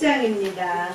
8장입니다.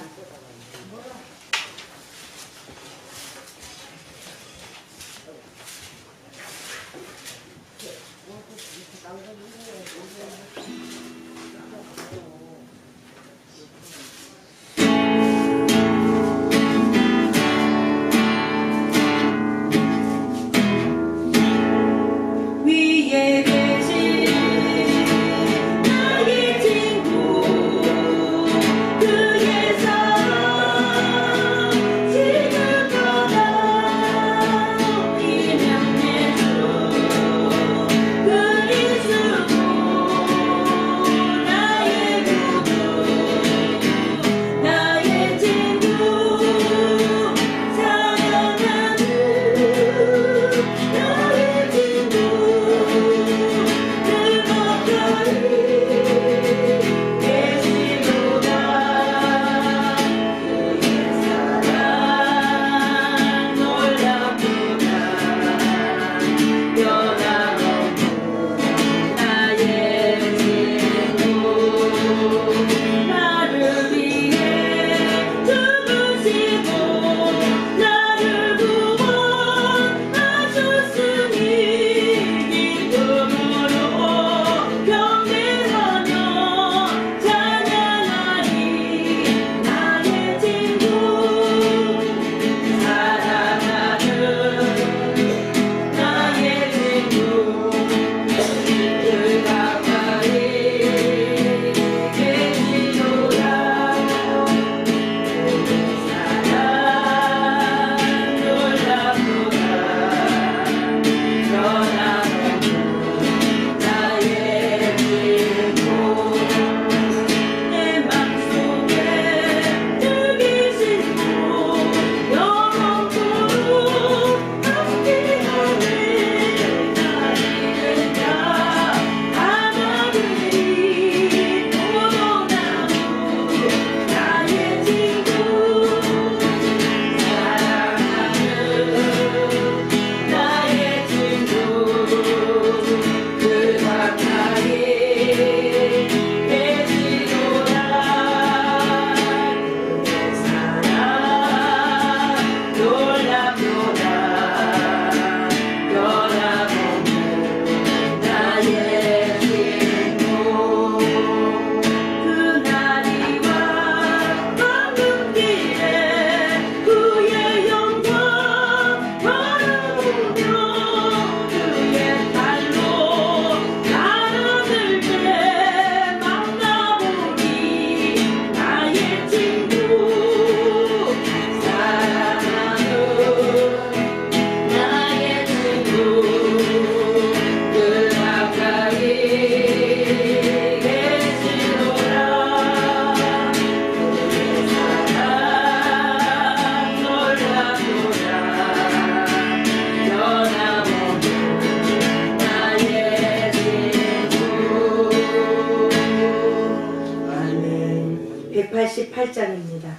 (188장입니다)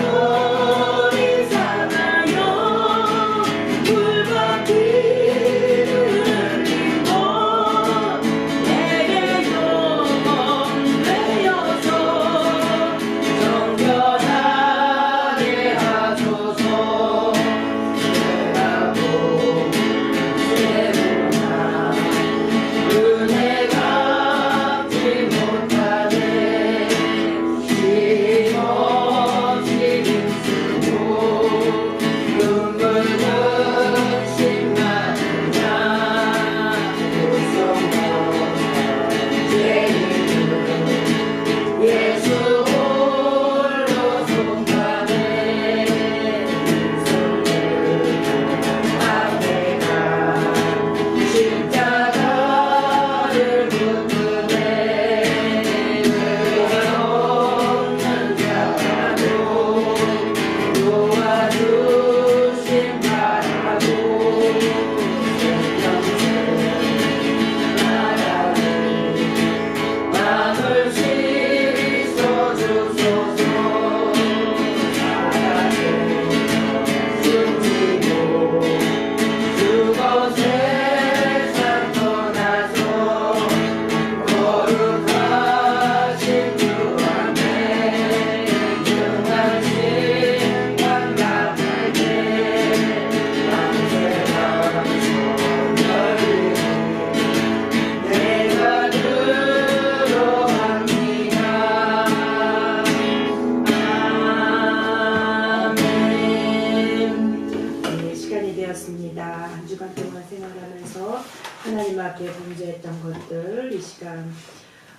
장애돌이 사랑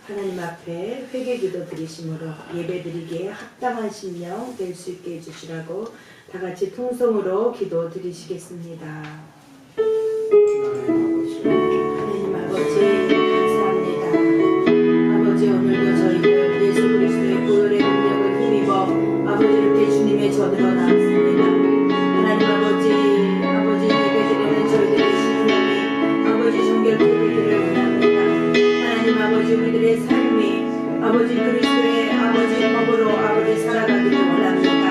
하나님 앞에 회개기도 드리심으로 예배드리기에 합당한 심령 될 수 있게 해주시라고 다 같이 통성으로 기도 드리시겠습니다. 하나님 아버지 감사합니다. 아버지 오늘도 저희들 예수 그리스도의 보혈의 능력을 힘입어 아버지 이렇게 주님의 전으로 나왔습니다. 하나님 아버지 예배드리는 저희들의 심령이 아버지 정결케 되기를 원합니다. 하나님 아버지 우리들의 삶이 아버지 그리스도의 아버지 법으로 아버지 살아가기를 원합니다.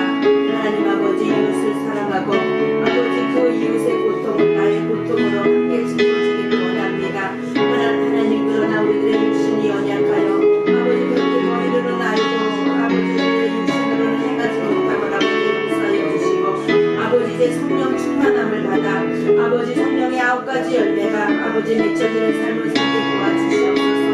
하나님 아버지 이웃을 사랑하고 아버지 그 이웃의 고통을 나의 고통으로 함께 짊어지기를 원합니다. 하나님 그러나 우리들의 육신이 연약하여 아버지 그렇게 너희들은 알고 아버지의 육신으로는 행하지 못함을 아버지 용서하여 주시고 아버지 이제 성령 충만함을 받아 아버지 성령의 9가지 열매가 아버지 맺혀지는 삶을 살게 도와주시옵소서.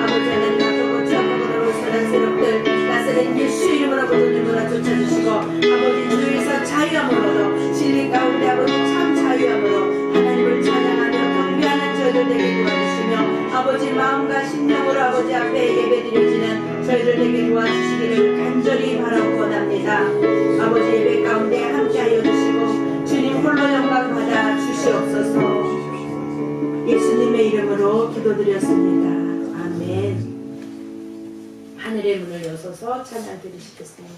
아버지 하나님 앞으로 참으로 사는 세력들 나사렛 예수 이름으로 모든 일문화 쫓아주시고 아버지 주에서 자유함으로 진리 가운데 아버지 참 자유함으로 하나님을 찬양하며 경배하는 저희들 되게 도와주시며 아버지 마음과 심령으로 아버지 앞에 예배드려지는 저희들 되게 도와주시기를 간절히 바라고 원합니다. 아버지 예배 가운데 함께하여 주시고 주님 홀로 영광 받아 주시옵소서. 예수님의 이름으로 기도드렸습니다. 아멘. 하늘의 문을 여서서 찬양 드리시겠습니다.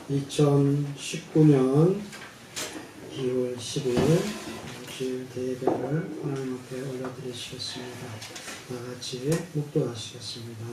(2019년 2월 10일) 주일 대예배를 하나님 앞에 올려드리시겠습니다. 다같이 묵도하시겠습니다.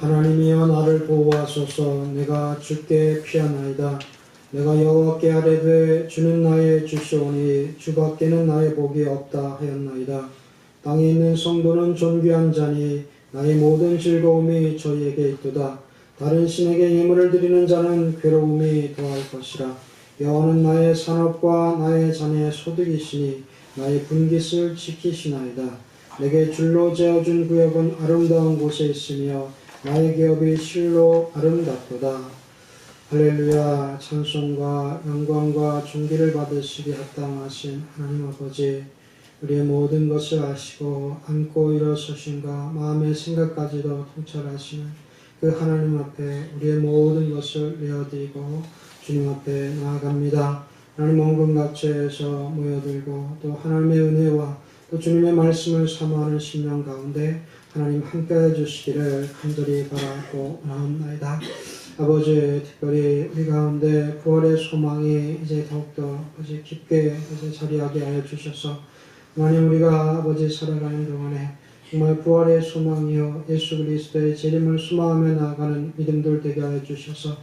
하나님이여 나를 보호하소서. 내가 주께 피하나이다. 내가 여호와께 아뢰되 주는 나의 주시오니 주밖에는 나의 복이 없다 하였나이다. 땅에 있는 성도는 존귀한 자니 나의 모든 즐거움이 저희에게 있도다. 다른 신에게 예물을 드리는 자는 괴로움이 더할 것이라. 여호와는 나의 산업과 나의 자녀의 소득이시니 나의 분깃을 지키시나이다. 내게 줄로 재어준 구역은 아름다운 곳에 있으며 나의 기업이 실로 아름답도다. 할렐루야. 찬송과 영광과 존귀를 받으시기 합당하신 하나님 아버지, 우리의 모든 것을 아시고 안고 일어서신가 마음의 생각까지도 통찰하시는 그 하나님 앞에 우리의 모든 것을 내어드리고 주님 앞에 나아갑니다. 하나님 원금 각처에서 모여들고 또 하나님의 은혜와 또 주님의 말씀을 사모하는 심령 가운데 하나님 함께해 주시기를 간절히 바라고 원하옵나이다. 아버지, 특별히 우리 가운데 부활의 소망이 이제 더욱더 아버지 깊게 이제 자리하게 하여 주셔서 하나님, 우리가 아버지 살아가는 동안에 정말 부활의 소망이요 예수 그리스도의 재림을 소망하며 나아가는 믿음들 되게 하여 주셔서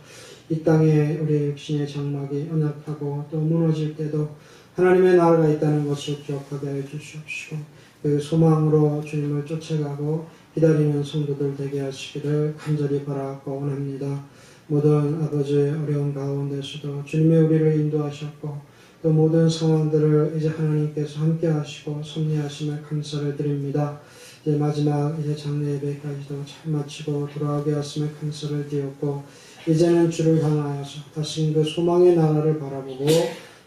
이 땅에 우리 육신의 장막이 언약하고 또 무너질 때도 하나님의 나라가 있다는 것을 기억하게 하여 주시옵시고 그 소망으로 주님을 쫓아가고 기다리는 성도들 되게 하시기를 간절히 바라고 원합니다. 모든 아버지 어려운 가운데서도 주님의 우리를 인도하셨고 또 모든 상황들을 이제 하나님께서 함께 하시고 섭리하심을 감사를 드립니다. 이제 마지막 이제 장례 예배까지도 잘 마치고 돌아오게 하심을 감사를 드렸고 이제는 주를 향하여서 다시 그 소망의 나라를 바라보고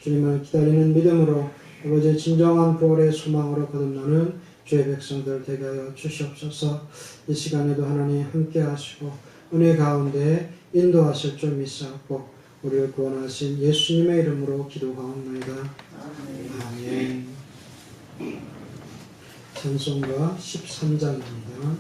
주님을 기다리는 믿음으로 아버지 진정한 부활의 소망으로 거듭나는 주의 백성들 되게 하여 주시옵소서. 이 시간에도 하나님 함께 하시고 은혜 가운데 인도하실 줄 믿사옵고 우리를 구원하신 예수님의 이름으로 기도하옵나이다. 아멘. 찬송가 13장입니다.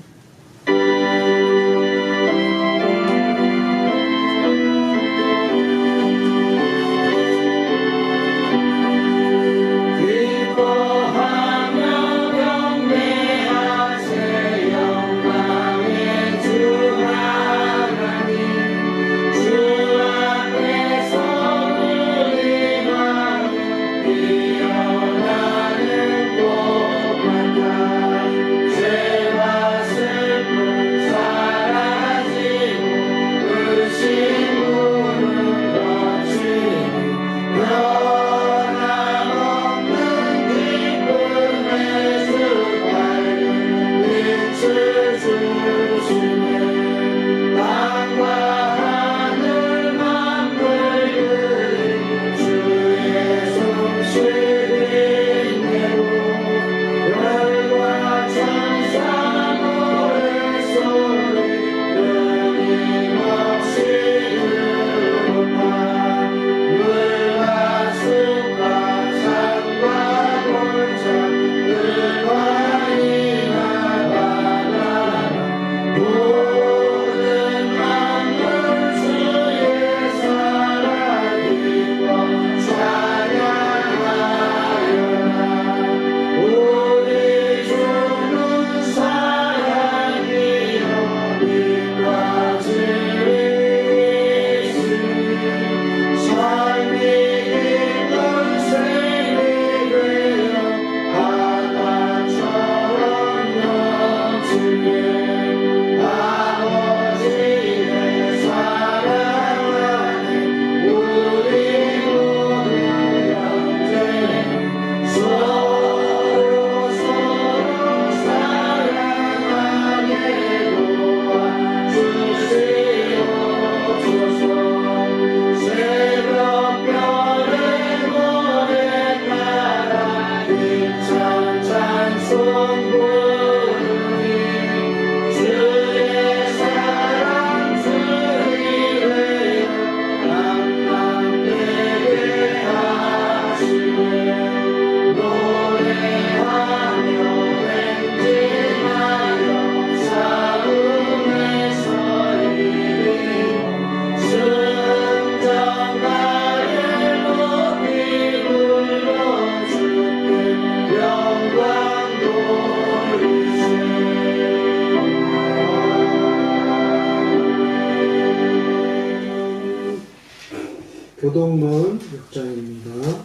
교동문 6장입니다.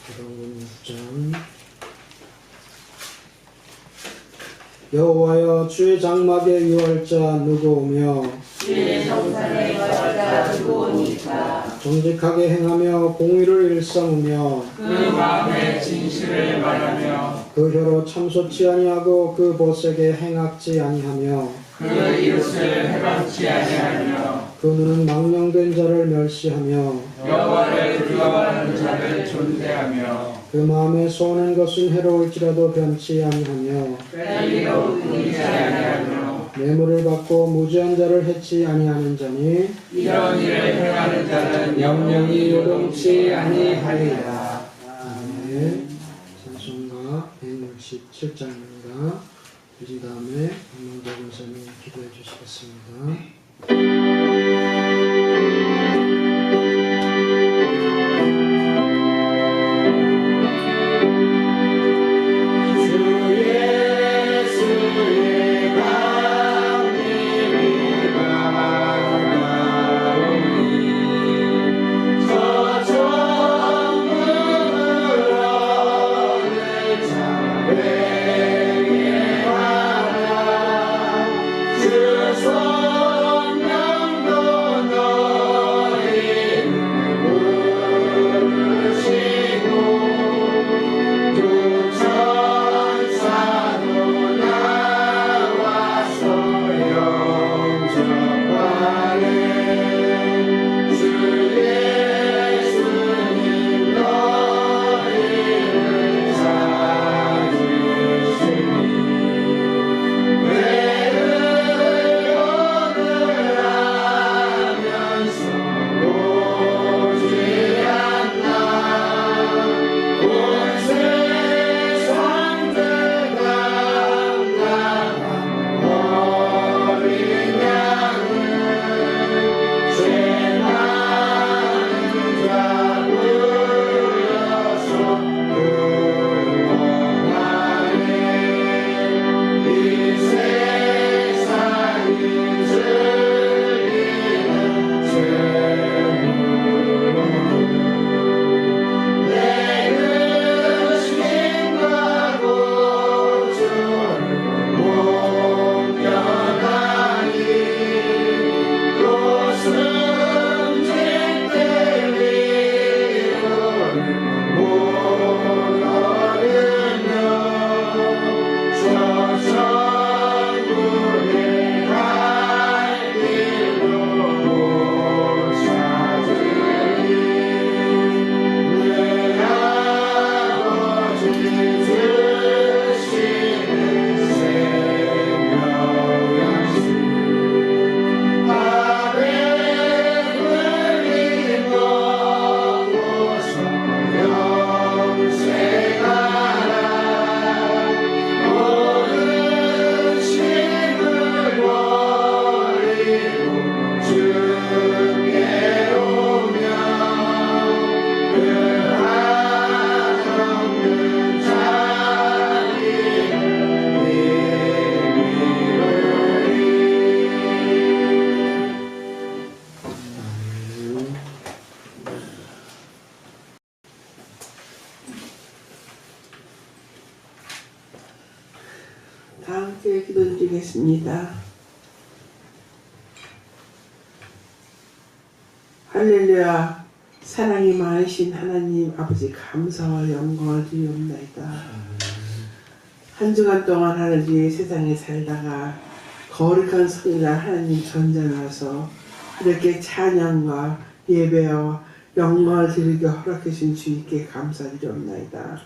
교동문 6장 여호와여 주의 장막의 유월자 누구오며 주의 성산의 유월자 누구오니까. 정직하게 행하며 공의를 일삼으며 그 마음에 진실을 말하며 그 혀로 참소치 아니하고 그 보색에 행악지 아니하며 그 이웃을 해방치 아니하며 그 눈은 망령된 자를 멸시하며 여호와를 두려워하는 자를 존대하며 그 마음에 소원한 것은 해로울지라도 변치 아니하며 빨리로 끊이지 아니하며 뇌물을 받고 무죄한 자를 해치 아니하는 자니 이런 일을 행하는 자는 영영이 요동치 아니하리라. 아멘. 찬송가 167장입니다. 이 다음에 한문도 권사님 기도해 주시겠습니다. 다 함께 기도드리겠습니다. 할렐루야. 사랑이 많으신 하나님 아버지 감사와 영광을 드리옵나이다. 한 주간 동안 하늘이 세상에 살다가 거룩한 성일날 하나님 전전하서 이렇게 찬양과 예배와 영광을 드리게 허락해 주신 주님께 감사드리옵나이다.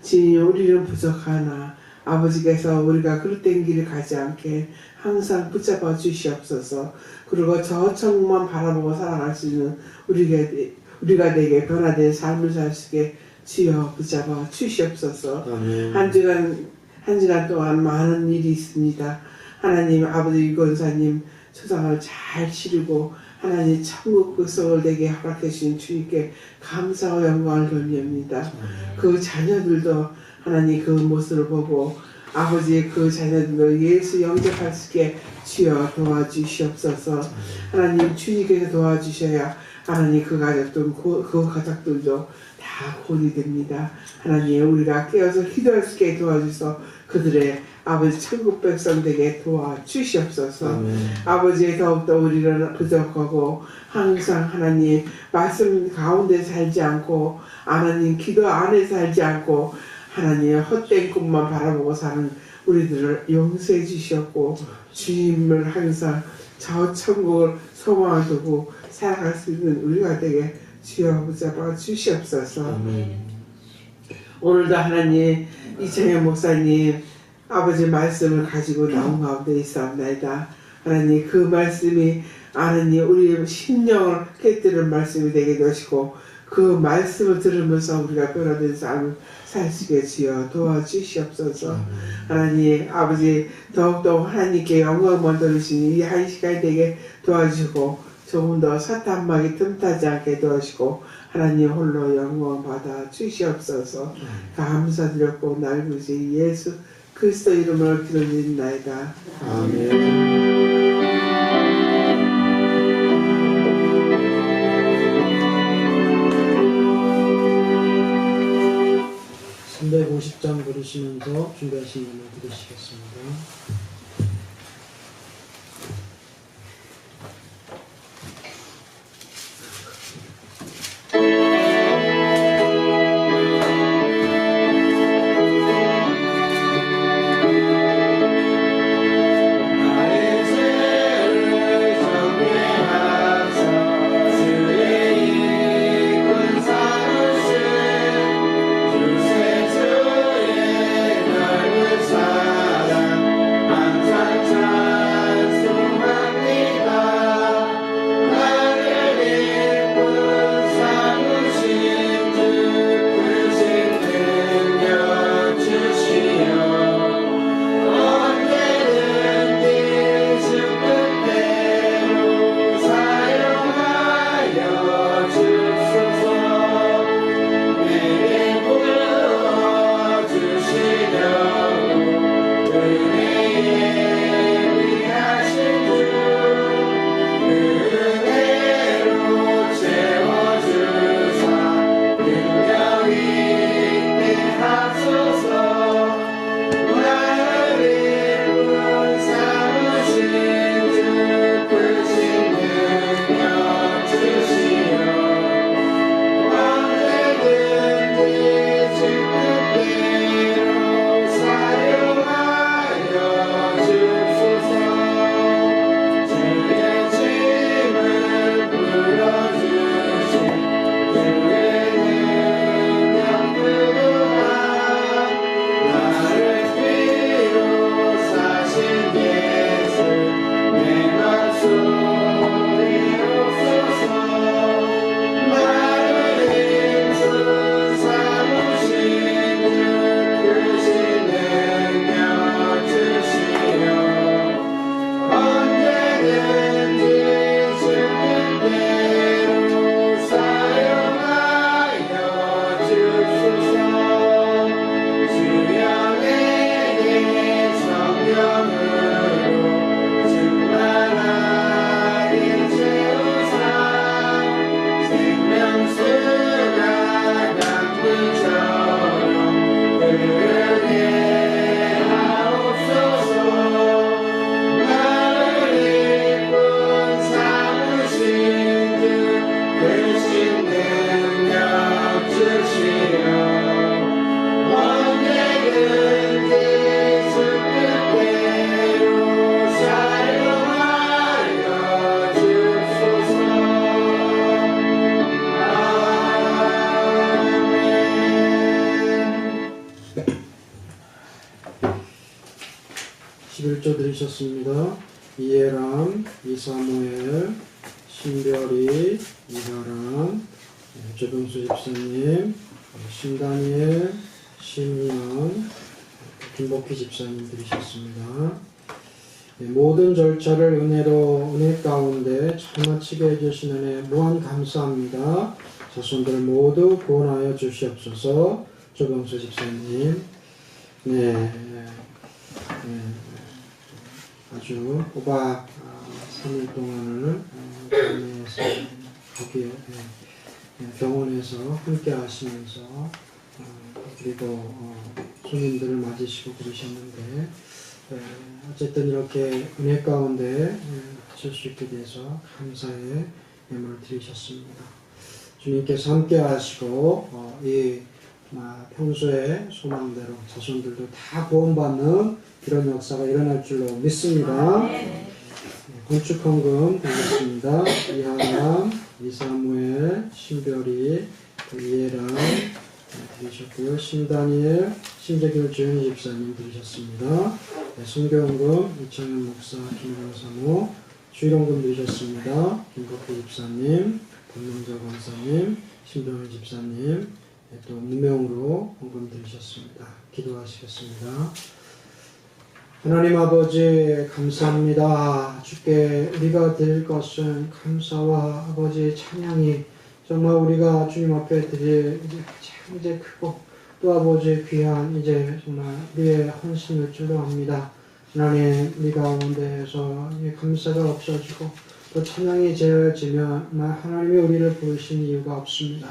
주님, 우리는 부족하나 아버지께서 우리가 그릇된 길을 가지 않게 항상 붙잡아 주시옵소서. 그리고 저 천국만 바라보고 살아갈 수 있는 우리가 되게 변화된 삶을 살 수 있게 주여 붙잡아 주시옵소서. 한 주간 동안 많은 일이 있습니다. 하나님 아버지 권사님 초상을 잘 치르고 하나님 천국 백성을 되게 허락해 주신 주님께 감사와 영광을 돌립니다. 그 자녀들도 하나님 그 모습을 보고 아버지의 그 자녀들도 예수 영접할 수 있게 주여 도와주시옵소서. 하나님 주님께서 도와주셔야 하나님 그 가족들도 다 구원이 됩니다. 하나님 우리가 깨어서 기도할 수 있게 도와주셔서 그들의 아버지 천국 백성 되게 도와주시옵소서. 아멘. 아버지 더욱더 우리를 부족하고 항상 하나님 말씀 가운데 살지 않고 하나님 기도 안에 살지 않고 하나님 헛된 꿈만 바라보고 사는 우리들을 용서해 주시옵고 주님을 항상 저 천국을 소망을 두고 살아갈 수 있는 우리가 되게 주여 붙잡아 주시옵소서. 아멘. 오늘도 하나님 이창현 목사님 아버지 말씀을 가지고 나온 가운데 있사옵나이다. 하나님 그 말씀이 하나님 우리의 심령을 깨뜨리는 말씀이 되게 되시고 그 말씀을 들으면서 우리가 변화된 삶을 살 수 있게 주여 도와주시옵소서. 하나님 아버지 더욱더 하나님께 영광을 돌리시니 이 한 시간이 되게 도와주시고 조금 더 사탄막이 틈타지 않게 도와주시고 하나님 홀로 영광 받아 주시옵소서. 감사드렸고 날구지 예수 그리스도 이름으로 기도드립나이다. 아멘. 350장 부르시면서 준비하신 음을 부르시겠습니다. 들으셨습니다. 이해람, 이사무엘, 신별이, 이하람, 조병수 집사님, 신다니엘, 신미연, 김복희 집사님 들으셨습니다. 모든 절차를 은혜 가운데 잘 마치게 해주신 은혜 무한 감사합니다. 자손들 모두 구원하여 주시옵소서. 조병수 집사님, 아주 호박 3일 동안을 병원에서 함께 하시면서 그리고 손님들을 맞으시고 그러셨는데 어쨌든 이렇게 은혜 가운데 하실 수 있게 돼서 감사의 예물을 드리셨습니다. 주님께서 함께 하시고 평소에 소망대로 자손들도 다 구원받는 이런 역사가 일어날 줄로 믿습니다. 건축헌금 드리겠습니다. 이하람, 이사무엘, 신별이, 이해랑 드리셨고요. 신다니엘, 신재규 주현 집사님 드리셨습니다. 선교헌금 이창현 목사, 김광 사모, 주일헌금 드리셨습니다. 김국희 집사님, 박명자 권사님, 신병일 집사님, 또 무명으로 헌금 드리셨습니다. 기도하시겠습니다. 하나님 아버지 감사합니다. 주께 우리가 드릴 것은 감사와 아버지 찬양이 정말 우리가 주님 앞에 드릴 이제 크고 또 아버지 귀한 이제 정말 우리의 헌신을 줄로 합니다. 하나님 우리 가운데에서 감사가 없어지고 또 찬양이 제어지면 하나님이 우리를 부르신 이유가 없습니다.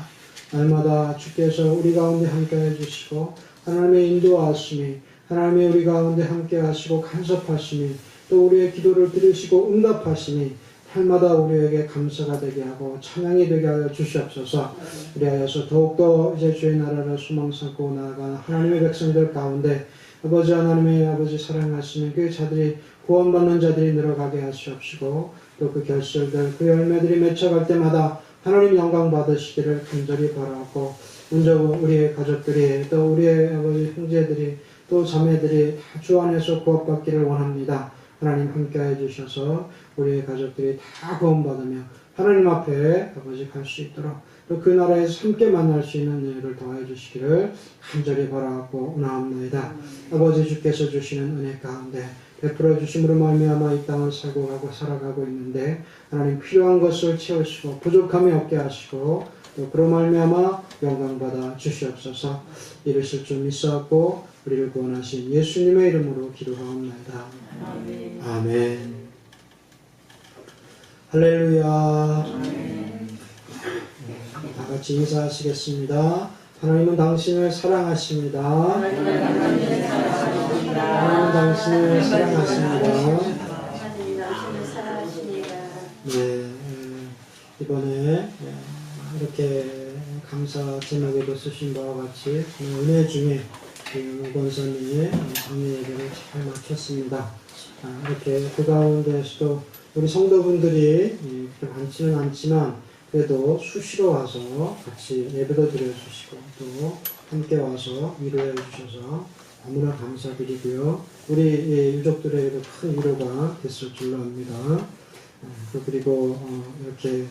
날마다 주께서 우리 가운데 함께 해주시고 하나님의 인도하심이 하나님이 우리 가운데 함께 하시고 간섭하심이 또 우리의 기도를 들으시고 응답하심이 날마다 우리에게 감사가 되게 하고 찬양이 되게 하여 주시옵소서. 그리하여서 더욱더 이제 주의 나라를 소망 삼고 나아가는 하나님의 백성들 가운데 아버지 하나님의 아버지 사랑하시는 그 자들이 구원받는 자들이 늘어가게 하시옵시고 또 그 결실들 그 열매들이 맺혀갈 때마다 하나님 영광 받으시기를 간절히 바라고 먼저 우리의 가족들이 또 우리의 아버지 형제들이 또 자매들이 다 주 안에서 구원받기를 원합니다. 하나님 함께해 주셔서 우리의 가족들이 다 구원받으며 하나님 앞에 아버지 갈 수 있도록 또 그 나라에서 함께 만날 수 있는 은혜를 더해 주시기를 간절히 바라고 원하옵나이다. 아버지 주께서 주시는 은혜 가운데 베풀어 주심으로 말미암아 이 땅을 살고 가고 살아가고 있는데 하나님 필요한 것을 채우시고 부족함이 없게 하시고 또 그로 말미암아 영광 받아 주시옵소서. 이르실 줄 믿사옵고 우리를 구원하신 예수님의 이름으로 기도하옵나이다. 아멘. 아멘. 할렐루야. 다 같이 인사하시겠습니다. 하나님은 당신을 사랑하십니다. 하나님은 당신을 사랑하십니다. 네, 이번에 이렇게 감사 제목에도 쓰신 바와 같이 은혜 중에 오 권사님의 강의 예배를 잘 마쳤습니다. 이렇게 그 가운데서도 우리 성도분들이 많지는 않지만 그래도 수시로 와서 같이 예배도 드려주시고 또 함께 와서 위로해 주셔서 너무나 감사드리고요. 우리 유족들에게도 큰 위로가 됐을 줄로 압니다. 그리고 이렇게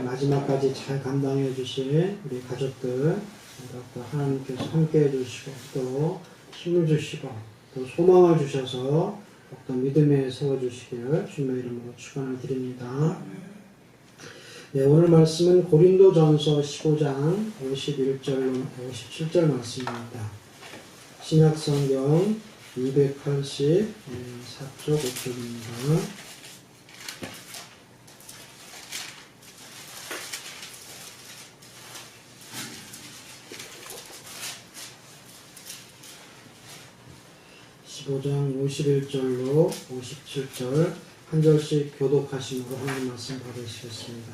마지막까지 잘 감당해 주신 우리 가족들 하나님께서 함께 해주시고 또 힘을 주시고 또 소망을 주셔서 또 믿음에 세워주시기를 주님의 이름으로 축원을 드립니다. 네, 오늘 말씀은 고린도전서 15장 51절 57절 말씀입니다. 신약성경 284쪽 5쪽입니다. (15장) 51절로 57절 한 절씩 교독하심으로 하나님 말씀 받으시겠습니다.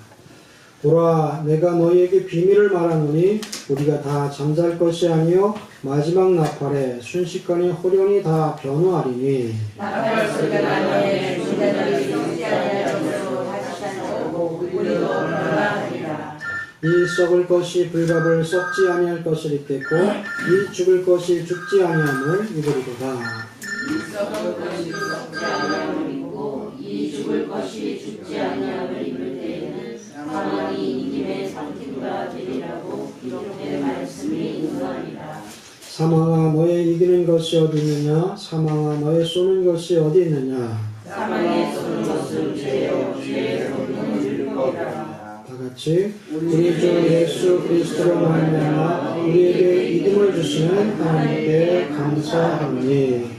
보라, 내가 너희에게 비밀을 말하노니 우리가 다 잠잘 것이 아니요 마지막 나팔에 순식간에 호련히 다 변화하리니 나팔 소리가 나네 인자들이 죽지 아니하므로 다시 산다고 우리도 변화하리라. 이 썩을 것이 불갑을 썩지 아니할 것을 입겠고 이 죽을 것이 죽지 아니함을 입으리로다. 이 썩을 것이 썩지 아니함을 입고 이 죽을 것이 죽지 아니함을 입을 때에는 사망이 이김의 상팀과 되리라고 기록된 말씀이 있느니라. 사망아, 너의 이기는 것이 어디 있느냐? 사망아, 너의 쏘는 것이 어디 있느냐? 사망에 쏘는 것은 죄요 죄의 쏘는 율법이라. 다 같이 우리 주 예수 그리스도로 말미암아 우리에게 이름을 주시는 하나님께 감사하니.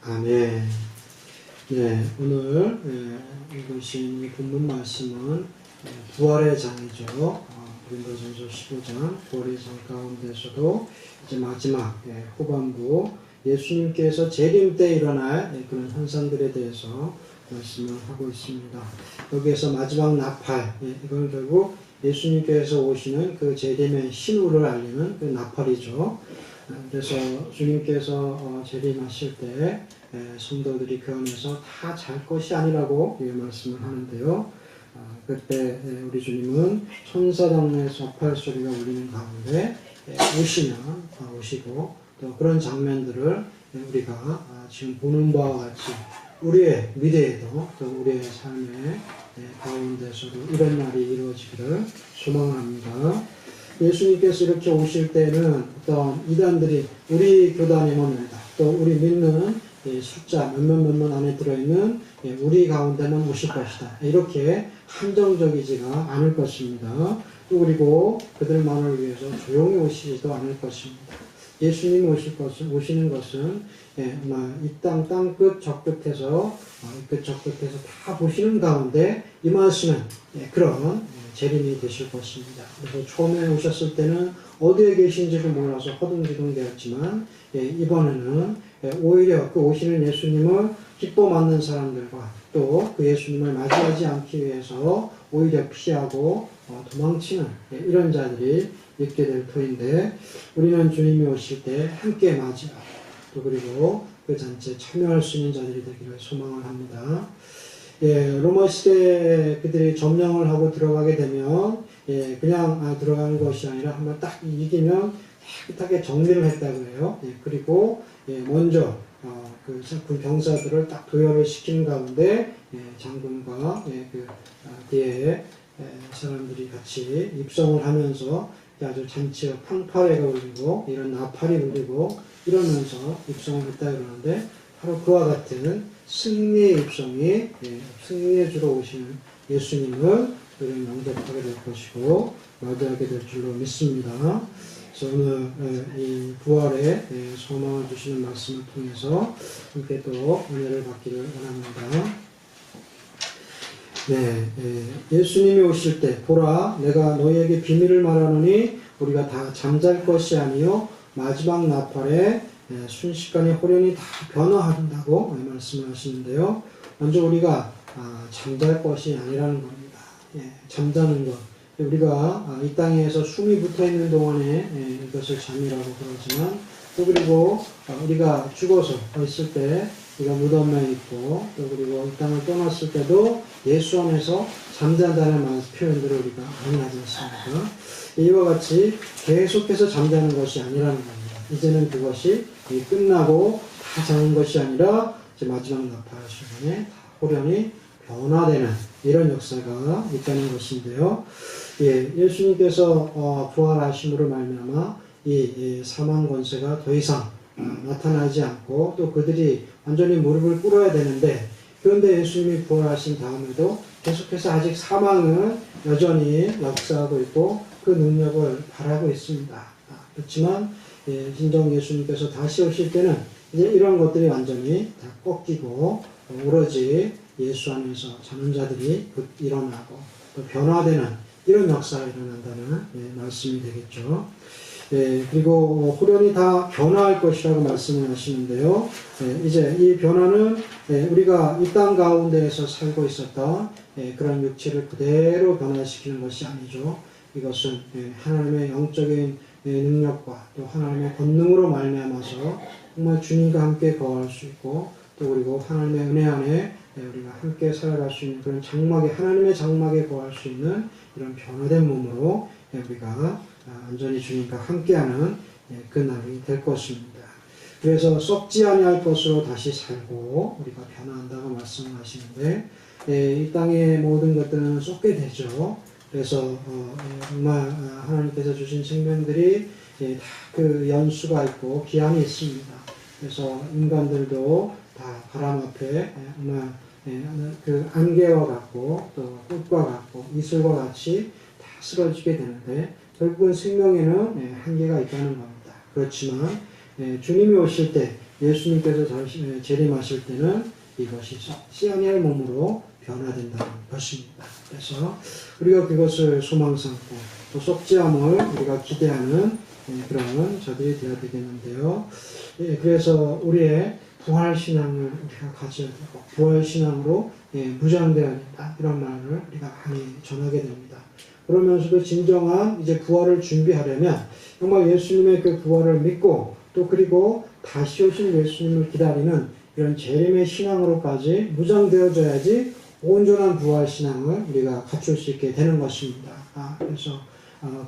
아멘. 네, 오늘 읽으신 이 본문 말씀은 부활의 장이죠. 고린도전서 15장 고리성 가운데서도 이제 마지막 후반부 예수님께서 재림 때 일어날 그런 현상들에 대해서 말씀을 하고 있습니다. 여기에서 마지막 나팔, 이건 결국 예수님께서 오시는 그 재림의 신호를 알리는 그 나팔이죠. 그래서 주님께서 재림하실 때 성도들이 그 안에서 다 잘 것이 아니라고 말씀을 하는데요. 그때 우리 주님은 천사장의 나팔 소리가 울리는 가운데 오시고 또 그런 장면들을 우리가 지금 보는 바와 같이 우리의 미래에도 또 우리의 삶의 가운데서도 이런 날이 이루어지기를 소망합니다. 예수님께서 이렇게 오실 때는 어떤 이단들이 우리 교단에 머물다 또 우리 믿는 숫자 몇몇 안에 들어있는 우리 가운데만 오실 것이다. 이렇게 한정적이지가 않을 것입니다. 또 그리고 그들만을 위해서 조용히 오시지도 않을 것입니다. 예수님이 오시는 것은 이 땅 끝 저 끝에서 그 저 끝에서 다 보시는 가운데 임하시는 그런 재림이 되실 것입니다. 그래서 처음에 오셨을 때는 어디에 계신지도 몰라서 허둥지둥 되었지만 이번에는 오히려 그 오시는 예수님을 기뻐 맞는 사람들과 또 그 예수님을 맞이하지 않기 위해서 오히려 피하고 도망치는 이런 자들이 있게 될 터인데 우리는 주님이 오실 때 함께 맞이하고 또 그리고 그 잔치에 참여할 수 있는 자들이 되기를 소망을 합니다. 로마 시대에 그들이 점령을 하고 들어가게 되면 그냥 들어가는 것이 아니라 한번 딱 이기면 깨끗하게 정리를 했다고 해요. 그리고 먼저 그 병사들을 딱 도열을 시키는 가운데 장군과 그 뒤에 사람들이 같이 입성을 하면서 아주 잔치가 팡파레가 울리고 이런 나팔이 울리고 이러면서 입성을 했다 그러는데 바로 그와 같은 승리의 입성이 승리의 주로 오시는 예수님을 우리는 영접하게 될 것이고 맞이하게 될 줄로 믿습니다. 그래서 오늘 이 부활의 소망을 주시는 말씀을 통해서 함께 또 은혜를 받기를 원합니다. 예수님이 오실 때 보라 내가 너희에게 비밀을 말하노니 우리가 다 잠잘 것이 아니요 마지막 나팔에 순식간에 호련히 다 변화한다고 말씀을 하시는데요. 먼저 우리가 잠잘 것이 아니라는 겁니다. 잠자는 것. 우리가 이 땅에서 숨이 붙어있는 동안에 이것을 잠이라고 그러지만 또 그리고 우리가 죽어서 있을 때 우리가 무덤에 있고 또 그리고 이 땅을 떠났을 때도 예수 안에서 잠잔다는 표현들을 우리가 많이 하지 않습니까? 이와 같이 계속해서 잠자는 것이 아니라는 겁니다. 이제는 그것이 끝나고 다 자는 것이 아니라 이제 마지막 나팔 시간에 호련히 변화되는 이런 역사가 있다는 것인데요. 예수님께서 부활하심으로 말미암아 이 사망 권세가 더 이상 나타나지 않고 또 그들이 완전히 무릎을 꿇어야 되는데 그런데 예수님이 부활하신 다음에도 계속해서 아직 사망은 여전히 역사하고 있고 그 능력을 발하고 있습니다. 그렇지만 진정 예수님께서 다시 오실 때는 이제 이런 것들이 완전히 다 꺾이고 오로지 예수 안에서 자는 자들이 곧 일어나고 또 변화되는 이런 역사가 일어난다는 말씀이 되겠죠. 그리고 호련히 다 변화할 것이라고 말씀을 하시는데요. 이제 이 변화는 우리가 이 땅 가운데에서 살고 있었던 그런 육체를 그대로 변화시키는 것이 아니죠. 이것은 하나님의 영적인 능력과 또 하나님의 권능으로 말미암아서 정말 주님과 함께 거할 수 있고 또 그리고 하나님의 은혜 안에 우리가 함께 살아갈 수 있는 그런 하나님의 장막에 거할 수 있는 이런 변화된 몸으로 우리가 완전히 주님과 함께하는 그 날이 될 것입니다. 그래서 썩지 아니할 것으로 다시 살고 우리가 변화한다고 말씀을 하시는데 이 땅의 모든 것들은 썩게 되죠. 그래서 정말 하나님께서 주신 생명들이 다 그 연수가 있고 기한이 있습니다. 그래서 인간들도 다 바람 앞에 정말 그 안개와 같고 또 꽃과 같고 이슬과 같이 다 쓰러지게 되는데 결국은 생명에는 한계가 있다는 겁니다. 그렇지만 주님이 오실 때 예수님께서 재림하실 때는 이것이 썩지 아니할 몸으로 변화된다는 것입니다. 그래서 우리가 그것을 소망 삼고 또 속죄함을 우리가 기대하는 그런 저들이 되어야 되겠는데요. 그래서 우리의 부활신앙을 우리가 가져야 되고 부활신앙으로 무장되어야겠다 이런 말을 우리가 많이 전하게 됩니다. 그러면서도 진정한 이제 부활을 준비하려면 정말 예수님의 그 부활을 믿고 또 그리고 다시 오신 예수님을 기다리는 이런 재림의 신앙으로까지 무장되어져야지 온전한 부활 신앙을 우리가 갖출 수 있게 되는 것입니다. 그래서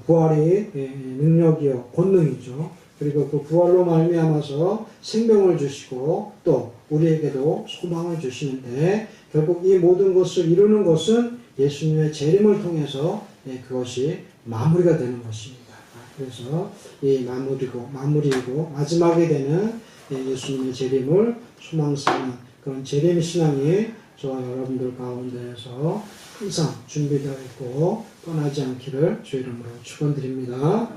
부활이 능력이요 권능이죠. 그리고 그 부활로 말미암아서 생명을 주시고 또 우리에게도 소망을 주시는데 결국 이 모든 것을 이루는 것은 예수님의 재림을 통해서 그것이 마무리가 되는 것입니다. 그래서 이 마무리이고 마지막에 되는 예수님의 재림을 소망삼는 그런 재림 신앙이 저와 여러분들 가운데에서 항상 준비되어 있고 떠나지 않기를 주 이름으로 축원드립니다.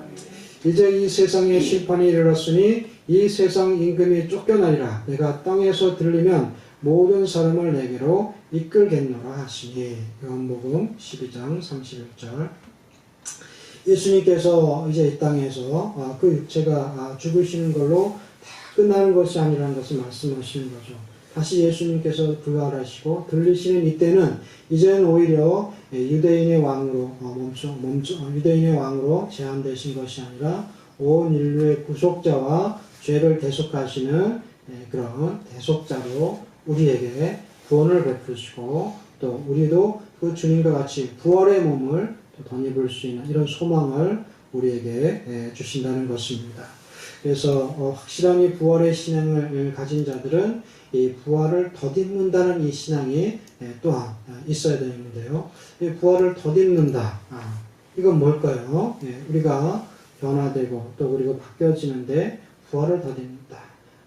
이제 이 세상에 심판이 이르렀으니 이 세상 임금이 쫓겨나리라. 내가 땅에서 들리면 모든 사람을 내게로 이끌겠노라 하시니. 요한복음 12장 31절. 예수님께서 이제 이 땅에서 그 육체가 죽으시는 걸로 다 끝나는 것이 아니라는 것을 말씀하시는 거죠. 다시 예수님께서 부활하시고 들리시는 이때는 이제는 오히려 유대인의 왕으로 유대인의 왕으로 제한되신 것이 아니라 온 인류의 구속자와 죄를 대속하시는 그런 대속자로 우리에게 구원을 베푸시고 또 우리도 그 주님과 같이 부활의 몸을 덧입을 수 있는 이런 소망을 우리에게 주신다는 것입니다. 그래서 확실한 이 부활의 신앙을 가진 자들은 이 부활을 덧입는다는 이 신앙이 또한 있어야 되는데요. 이 부활을 덧입는다. 이건 뭘까요? 우리가 변화되고 또 그리고 바뀌어지는데 부활을 덧입는다.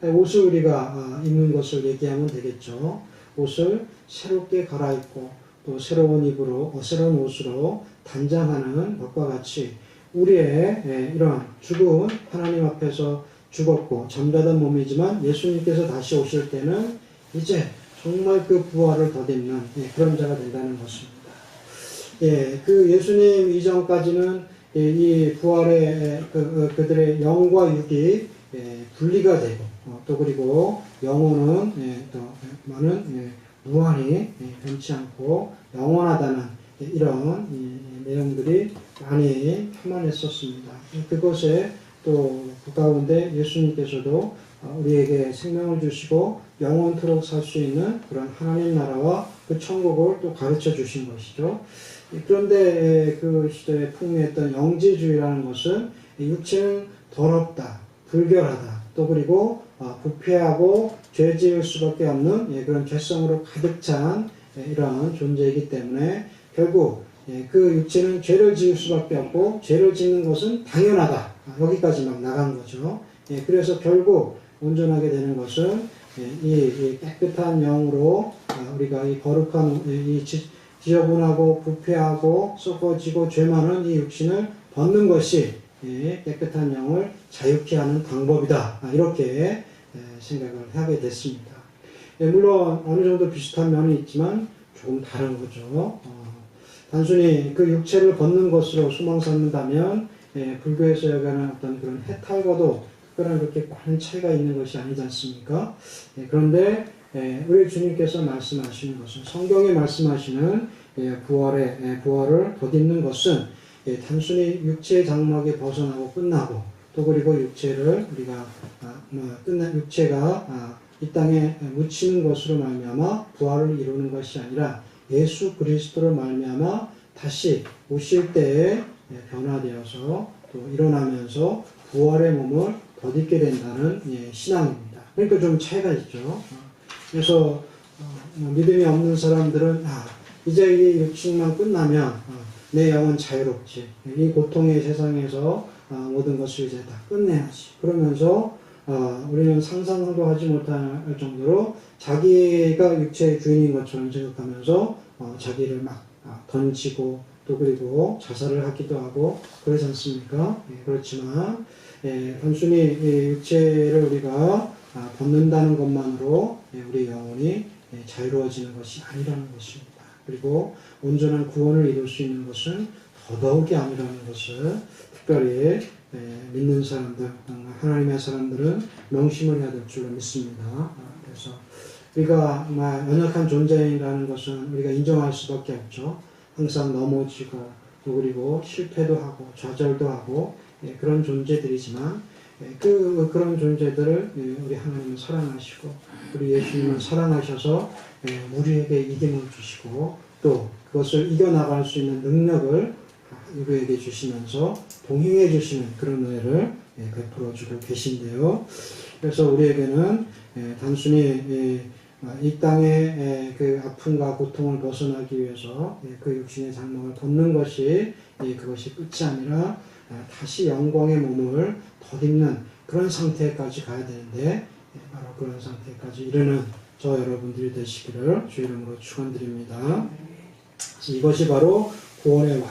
옷을 우리가 입는 것을 얘기하면 되겠죠. 옷을 새롭게 갈아입고 또 새로운 옷으로 단장하는 것과 같이 우리의 이런 죽은 하나님 앞에서 죽었고 잠자던 몸이지만 예수님께서 다시 오실 때는 이제 정말 그 부활을 덧입는 그런 자가 된다는 것입니다. 그 예수님 이전까지는 이 부활의 그들의 영과 육이 분리가 되고 또 그리고 영혼은 또 많은 무한히 변치 않고 영원하다는 이런 내용들이 많이 폄하했었습니다. 그것에 또 그 가운데 예수님께서도 우리에게 생명을 주시고 영원토록 살 수 있는 그런 하나님 나라와 그 천국을 또 가르쳐 주신 것이죠. 그런데 그 시대에 풍미했던 영지주의라는 것은 육체는 더럽다, 불결하다, 또 그리고 부패하고 죄 지을 수밖에 없는 그런 죄성으로 가득 찬 이러한 존재이기 때문에 결국 그 육체는 죄를 지을 수밖에 없고 죄를 짓는 것은 당연하다. 여기까지 막 나간 거죠. 그래서 결국 온전하게 되는 것은 이 깨끗한 영으로 우리가 이 거룩한 이 지저분하고 부패하고 썩어지고 죄 많은 이 육신을 벗는 것이 깨끗한 영을 자유케 하는 방법이다. 이렇게 생각을 하게 됐습니다. 물론 어느 정도 비슷한 면이 있지만 조금 다른 거죠. 단순히 그 육체를 벗는 것으로 소망 삼는다면 불교에서 여기는 어떤 그런 해탈과도 특별한 그렇게 많은 차이가 있는 것이 아니지 않습니까? 그런데 우리 주님께서 말씀하시는 것은 성경에 말씀하시는 부활을 덧입는 것은 단순히 육체의 장막에 벗어나고 끝나고 또 그리고 육체를 우리가 육체가 이 땅에 묻히는 것으로 말미암아 부활을 이루는 것이 아니라 예수 그리스도로 말미암아 다시 오실 때에 변화되어서 또 일어나면서 부활의 몸을 덧입게 된다는 신앙입니다. 그러니까 좀 차이가 있죠. 그래서 믿음이 없는 사람들은 이제 이 육신만 끝나면 내 영은 자유롭지. 이 고통의 세상에서 모든 것을 이제 다 끝내야지. 그러면서 우리는 상상도 하지 못할 정도로 자기가 육체의 주인인 것처럼 생각하면서 자기를 막 던지고 또 그리고 자살을 하기도 하고 그러지 않습니까? 그렇지만 단순히 육체를 우리가 벗는다는 것만으로 우리 영혼이 자유로워지는 것이 아니라는 것입니다. 그리고 온전한 구원을 이룰 수 있는 것은 더더욱이 아니라는 것을 특별히 믿는 사람들, 하나님의 사람들은 명심을 해야 될 줄로 믿습니다. 그래서 우리가 연약한 존재라는 것은 우리가 인정할 수밖에 없죠. 항상 넘어지고 또 그리고 실패도 하고 좌절도 하고 그런 존재들이지만 그런 존재들을 우리 하나님은 사랑하시고 우리 예수님은 사랑하셔서 우리에게 이김을 주시고 또 그것을 이겨나갈 수 있는 능력을 우리에게 주시면서 동행해 주시는 그런 은혜를 베풀어 주고 계신데요. 그래서 우리에게는 단순히 이 땅의 그 아픔과 고통을 벗어나기 위해서 그 육신의 장막을 벗는 것이 그것이 끝이 아니라 다시 영광의 몸을 덧입는 그런 상태까지 가야 되는데 바로 그런 상태까지 이르는 저 여러분들이 되시기를 주 이름으로 축원드립니다. 이것이 바로 구원의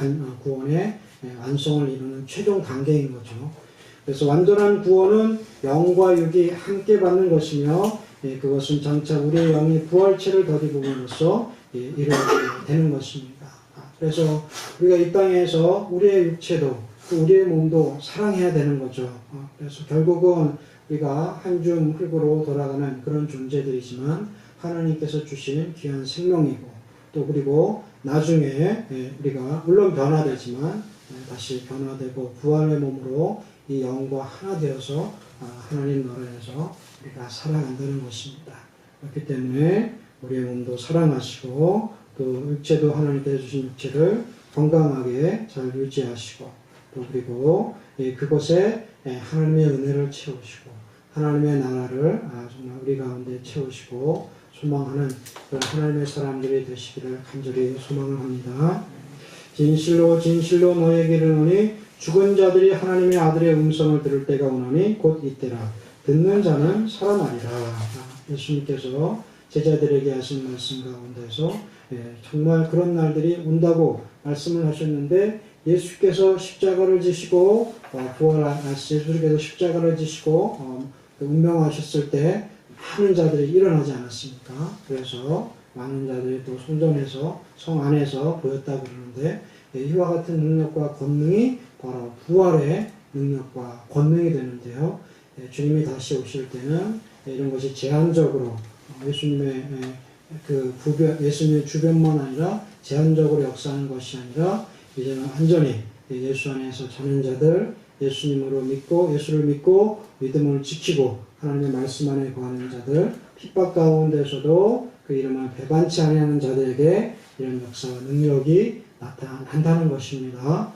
완성을 이루는 최종 단계인 거죠. 그래서 완전한 구원은 영과 육이 함께 받는 것이며 그것은 장차 우리의 영이 부활체를 덧입음으로써 이루어지게 되는 것입니다. 그래서 우리가 이 땅에서 우리의 육체도 또 우리의 몸도 사랑해야 되는 거죠. 그래서 결국은 우리가 한 줌 흙으로 돌아가는 그런 존재들이지만 하나님께서 주신 귀한 생명이고 또 그리고 나중에 우리가 물론 변화되지만 다시 변화되고 부활의 몸으로 이 영과 하나 되어서 하나님 나라에서 우리가 살아간다는 것입니다. 그렇기 때문에 우리의 몸도 사랑하시고 또 육체도 하나님께서 주신 육체를 건강하게 잘 유지하시고 또 그리고 그곳에 하나님의 은혜를 채우시고 하나님의 나라를 정말 우리 가운데 채우시고 소망하는 그런 하나님의 사람들이 되시기를 간절히 소망을 합니다. 진실로 진실로 너희에게 이르노니 죽은 자들이 하나님의 아들의 음성을 들을 때가 오나니 곧 이때라. 듣는 자는 살아나리라. 예수님께서 제자들에게 하신 말씀 가운데서 정말 그런 날들이 온다고 말씀을 하셨는데 예수께서 십자가를 지시고 예수께서 십자가를 지시고 운명하셨을 때 많은 자들이 일어나지 않았습니까? 그래서 많은 자들이 또 성전에서 성 안에서 보였다고 그러는데 이와 같은 능력과 권능이 바로 부활의 능력과 권능이 되는데요. 주님이 다시 오실 때는 이런 것이 제한적으로 예수님의 예수님의 주변만 아니라 제한적으로 역사하는 것이 아니라 이제는 완전히 예수 안에서 사는 자들, 예수님으로 믿고 예수를 믿고 믿음을 지키고 하나님의 말씀 안에 거하는 자들, 핍박 가운데서도 그 이름을 배반치 아니하는 자들에게 이런 역사와 능력이 나타난다는 것입니다.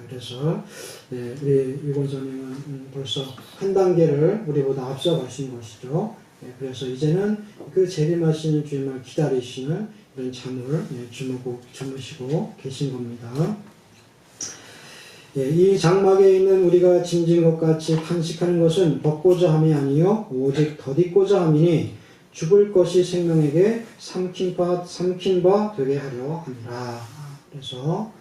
그래서 우리 유권사님은 벌써 한 단계를 우리보다 앞서가신 것이죠. 그래서 이제는 그 재림하시는 주님을 기다리시는 이런 잠을 주무시고 계신 겁니다. 이 장막에 있는 우리가 짐진 것 같이 탄식하는 것은 벗고자 함이 아니요 오직 덧입고자 함이니 죽을 것이 생명에게 삼킨 바 되게 하려 함이라. 그래서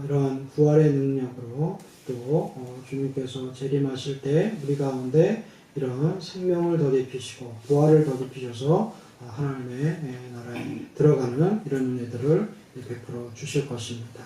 이런 부활의 능력으로 또 주님께서 재림하실 때 우리 가운데 이런 생명을 덧입히시고 부활을 덧입히셔서 하나님의 나라에 들어가는 이런 은혜들을 베풀어 주실 것입니다.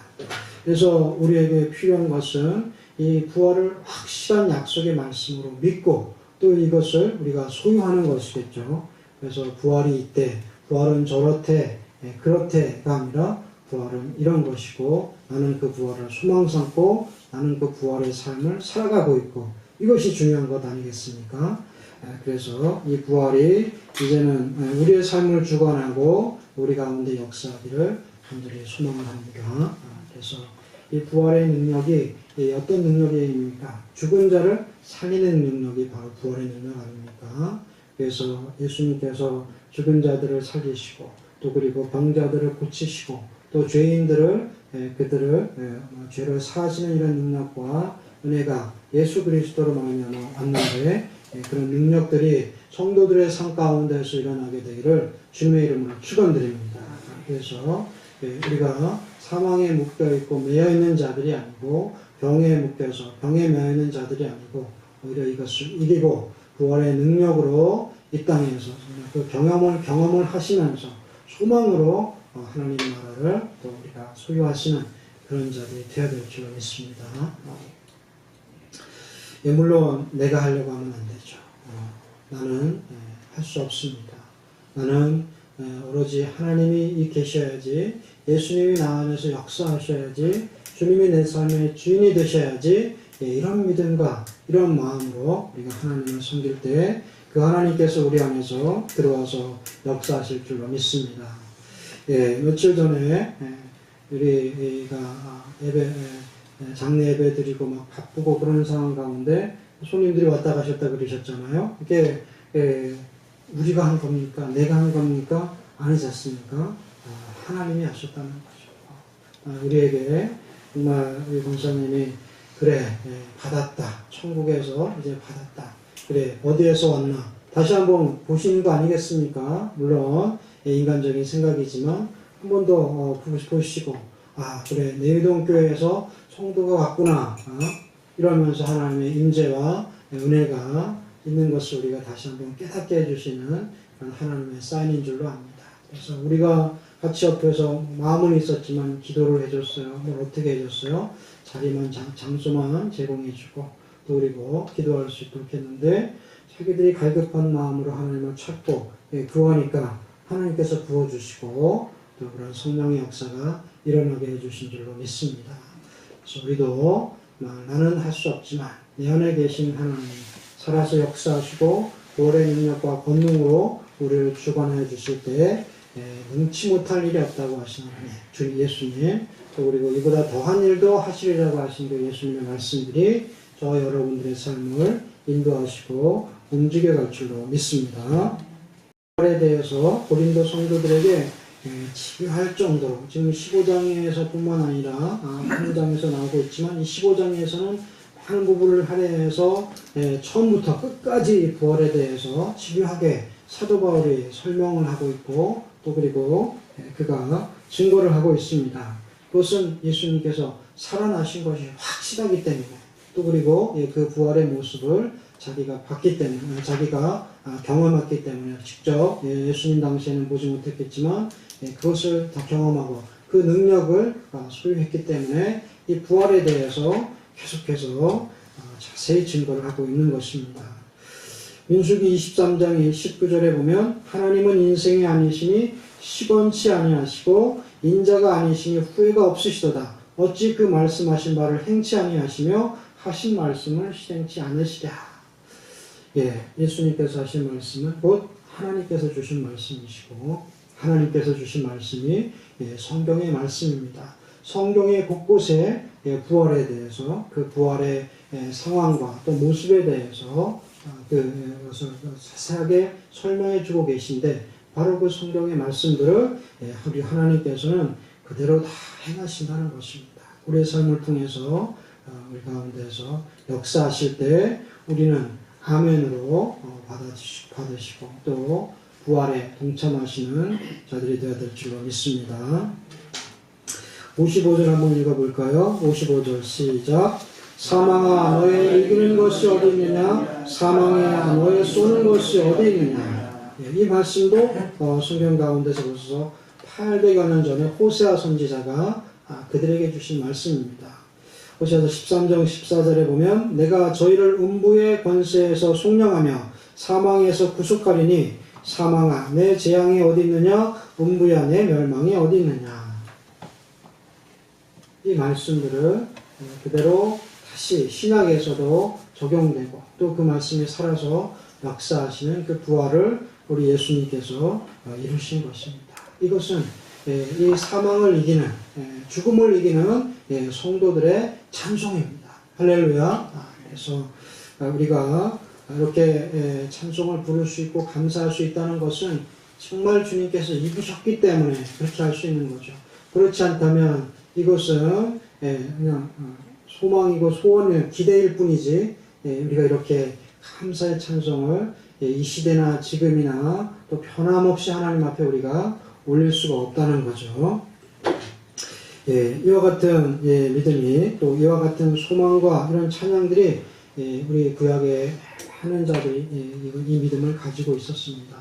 그래서 우리에게 필요한 것은 이 부활을 확실한 약속의 말씀으로 믿고 또 이것을 우리가 소유하는 것이겠죠. 그래서 부활이 이때, 부활은 저렇대, 그렇대가 아니라 부활은 이런 것이고 나는 그 부활을 소망 삼고 나는 그 부활의 삶을 살아가고 있고 이것이 중요한 것 아니겠습니까? 그래서 이 부활이 이제는 우리의 삶을 주관하고 우리 가운데 역사하기를 간절히 소망을 합니다. 그래서 이 부활의 능력이 어떤 능력입니까? 죽은 자를 살리는 능력이 바로 부활의 능력 아닙니까? 그래서 예수님께서 죽은 자들을 살리시고 또 그리고 병자들을 고치시고 또 죄인들을 그들을 죄를 사하시는 이런 능력과 은혜가 예수 그리스도로 말미암아 왔는데 그런 능력들이 성도들의 삶 가운데서 일어나게 되기를 주님의 이름으로 축원드립니다. 그래서 우리가 사망에 묶여 있고 매여 있는 자들이 아니고 병에 묶여서 병에 매여 있는 자들이 아니고 오히려 이것을 이기고 부활의 능력으로 이 땅에서 그 경험을 하시면서 소망으로 하나님 나라를 또 우리가 소유하시는 그런 자들이 되어야 될 줄로 믿습니다. 물론 내가 하려고 하면 안 되죠. 나는 할 수 없습니다. 나는 오로지 하나님이 계셔야지, 예수님이 나 안에서 역사하셔야지, 주님이 내 삶의 주인이 되셔야지, 이런 믿음과 이런 마음으로 우리가 하나님을 섬길 때 그 하나님께서 우리 안에서 들어와서 역사하실 줄로 믿습니다. 며칠 전에 우리가 장례 예배 드리고 막 바쁘고 그런 상황 가운데 손님들이 왔다 가셨다 그러셨잖아요. 이게 우리가 한 겁니까? 내가 한 겁니까? 아니지 않습니까? 하나님이 하셨다는 거죠. 우리에게 정말 우리 권사님이 그래 받았다. 천국에서 이제 받았다. 그래 어디에서 왔나? 다시 한번 보시는 거 아니겠습니까? 물론 인간적인 생각이지만 한 번 더 보시고 그래 내유동교회에서 성도가 왔구나 이러면서 하나님의 임재와 은혜가 있는 것을 우리가 다시 한번 깨닫게 해주시는 그런 하나님의 사인인 줄로 압니다. 그래서 우리가 같이 옆에서 마음은 있었지만 기도를 해줬어요. 뭘 어떻게 해줬어요? 자리만 장소만 제공해주고 또 그리고 기도할 수 있도록 했는데 자기들이 갈급한 마음으로 하나님을 찾고 구하니까 하나님께서 부어주시고 또 그런 성령의 역사가 일어나게 해주신 줄로 믿습니다. 그래서 우리도 나는 할 수 없지만 내 안에 계신 하나님 살아서 역사하시고 오랜 능력과 권능으로 우리를 주관해 주실 때 능치 못할 일이 없다고 하시는 주 예수님 또 그리고 이보다 더한 일도 하시리라고 하신 그 예수님의 말씀들이 저 여러분들의 삶을 인도하시고 움직여갈 줄로 믿습니다. 에 대해서 고린도 성도들에게 집요할 정도로 지금 15장에서 뿐만 아니라 한 장에서 나오고 있지만 이 15장에서는 많은 부분을 할애해서 처음부터 끝까지 부활에 대해서 집요하게 사도 바울이 설명을 하고 있고 또 그리고 그가 증거를 하고 있습니다. 그것은 예수님께서 살아나신 것이 확실하기 때문에 또 그리고 그 부활의 모습을 자기가 봤기 때문에 자기가 경험했기 때문에 직접 예수님 당시에는 보지 못했겠지만 그것을 다 경험하고 그 능력을 소유했기 때문에 이 부활에 대해서 계속해서 자세히 증거를 하고 있는 것입니다. 민수기 23장 19절에 보면 하나님은 인생이 아니시니 시건치 아니하시고 인자가 아니시니 후회가 없으시도다. 어찌 그 말씀하신 바를 행치 아니하시며 하신 말씀을 실행치 않으시랴. 예수님께서 하신 말씀은 곧 하나님께서 주신 말씀이시고 하나님께서 주신 말씀이 성경의 말씀입니다. 성경의 곳곳에 부활에 대해서 그 부활의 상황과 또 모습에 대해서 그것을 자세하게 설명해 주고 계신데 바로 그 성경의 말씀들을 우리 하나님께서는 그대로 다 행하신다는 것입니다. 우리의 삶을 통해서 우리 가운데서 역사하실 때 우리는 아멘으로 받으시고 또 부활에 동참하시는 자들이 되어야 될 줄로 믿습니다. 55절 한번 읽어볼까요? 55절 시작. 사망아 너의 이기는 것이 어디 있느냐? 사망아 너의 쏘는 것이 어디 있느냐? 이 말씀도 성경 가운데서 벌써 800여 년 전에 호세아 선지자가 그들에게 주신 말씀입니다. 호세아서 13장 14절에 보면 내가 저희를 음부의 권세에서 속량하며 사망에서 구속하리니 사망아 내 재앙이 어디 있느냐? 음부야 내 멸망이 어디 있느냐? 이 말씀들을 그대로 다시 신학에서도 적용되고 또 그 말씀이 살아서 역사하시는 그 부활을 우리 예수님께서 이루신 것입니다. 이것은 이 사망을 이기는 죽음을 이기는 성도들의 찬송입니다. 할렐루야. 그래서 우리가 이렇게 찬송을 부를 수 있고 감사할 수 있다는 것은 정말 주님께서 입으셨기 때문에 그렇게 할 수 있는 거죠. 그렇지 않다면 이것은 그냥 소망이고 소원의 기대일 뿐이지 우리가 이렇게 감사의 찬송을 이 시대나 지금이나 또 변함없이 하나님 앞에 우리가 올릴 수가 없다는 거죠. 이와 같은 믿음이 또 이와 같은 소망과 이런 찬양들이 우리 구약의 많은 자들이 이 믿음을 가지고 있었습니다.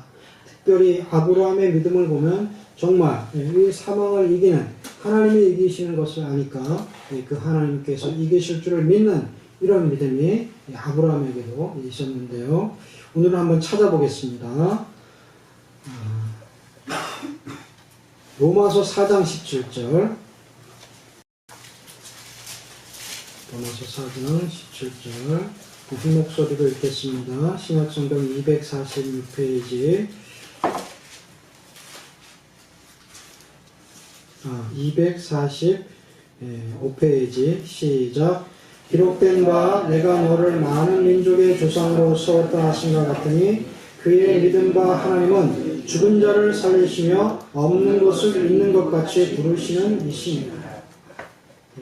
특별히 아브라함의 믿음을 보면 정말 이 사망을 이기는 하나님이 이기시는 것을 아니까 그 하나님께서 이기실 줄을 믿는 이런 믿음이 아브라함에게도 있었는데요. 오늘은 한번 찾아보겠습니다. 로마서 4장 17절. 로마서 4장 17절. 큰 목소리로 읽겠습니다. 신약성경 246페이지. 245페이지 시작. 기록된 바 내가 너를 많은 민족의 조상으로 세웠다 하신것 같으니 그의 믿음 바 하나님은 죽은 자를 살리시며 없는 것을 있는 것 같이 부르시는 이시니라.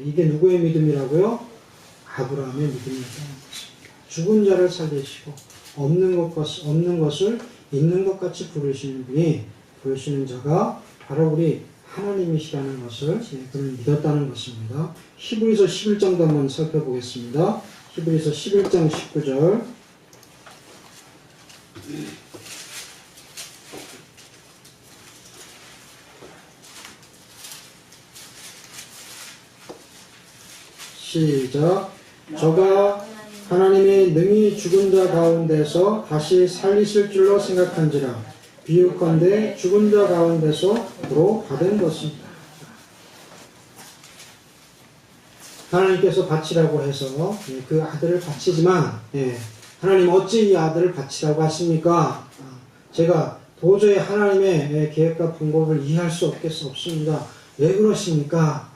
이게 누구의 믿음이라고요? 아브라함의 믿음이었다는 것입니다. 죽은 자를 살리시고 없는 것을 있는 것 같이 부르시는 분이, 부르시는 자가 바로 우리 하나님이시라는 것을 그를 믿었다는 것입니다. 히브리서 11장도 한번 살펴보겠습니다. 히브리서 11장 19절. 시작. 저가 하나님이 능히 죽은 자 가운데서 다시 살리실 줄로 생각한지라 비유컨대 죽은 자 가운데서 도로 받은 것입니다. 하나님께서 바치라고 해서 그 아들을 바치지만 하나님 어찌 이 아들을 바치라고 하십니까? 제가 도저히 하나님의 계획과 방법을 이해할 수 없습니다. 왜 그러십니까?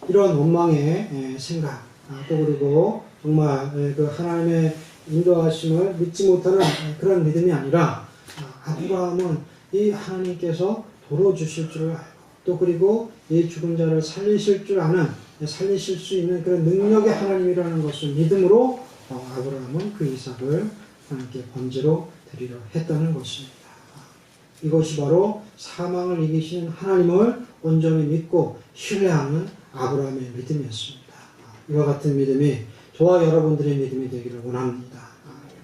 이런 원망의 생각, 또 그리고 정말 그 하나님의 인도하심을 믿지 못하는 그런 믿음이 아니라 아브라함은 이 하나님께서 도로 주실 줄을 알고 또 그리고 이 죽은 자를 살리실 줄 아는, 살리실 수 있는 그런 능력의 하나님이라는 것을 믿음으로 아브라함은 그 이삭을 하나님께 번제로 드리려 했다는 것입니다. 이것이 바로 사망을 이기시는 하나님을 온전히 믿고 신뢰하는 아브라함의 믿음이었습니다. 이와 같은 믿음이 저와 여러분들의 믿음이 되기를 원합니다.